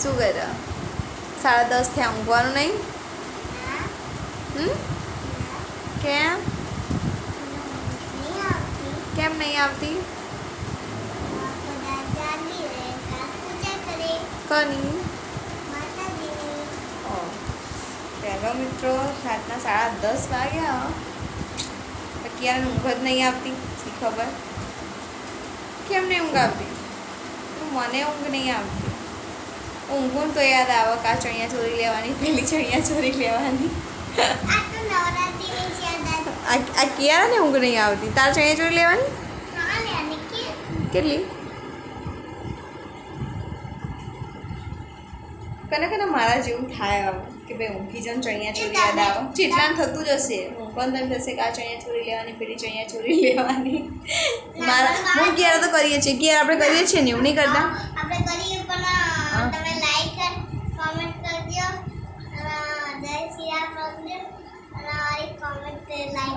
શું કરે? 10:30 થયા, ઊંઘવાનું નહીં? કેમ કેમ નહીં આવતી? કની ચાલો મિત્રો, રાતના 10:30 વાગ્યા. ક્યારે ઊંઘ જ નહીં આવતી, શી ખબર કેમ નહીં ઊંઘ આવતી? મને ઊંઘ નહીં આવતી. ઊંઘું તો યાદ આવે કે આ ચણિયા ચોરી લેવાની, પેલી ચણિયા ચોરી લેવાની. આ ક્યારે ને ઊંઘ નહીં આવતી? તાર ચણિયા ચોરી લેવાની કેટલી? કને મારા જેવું થાય કે ભાઈ ઊંઘી જન ચણિયા ચોરી યાદ આવે. જેટલા થતું જ હશે, હું પણ તેમ થશે કે આ ચણિયા ચોરી લેવાની, પેલી ચણિયા ચોરી લેવાની. મારા હું ક્યારે તો કરીએ છીએ, ક્યારે આપણે કરીએ છીએ ને, એવું નહીં કરતા આપણે કરીએ. પણ તમે લાઈક કોમેન્ટ કરજો, જય શ્રી રામ લખજો અને એક કોમેન્ટ લાઈક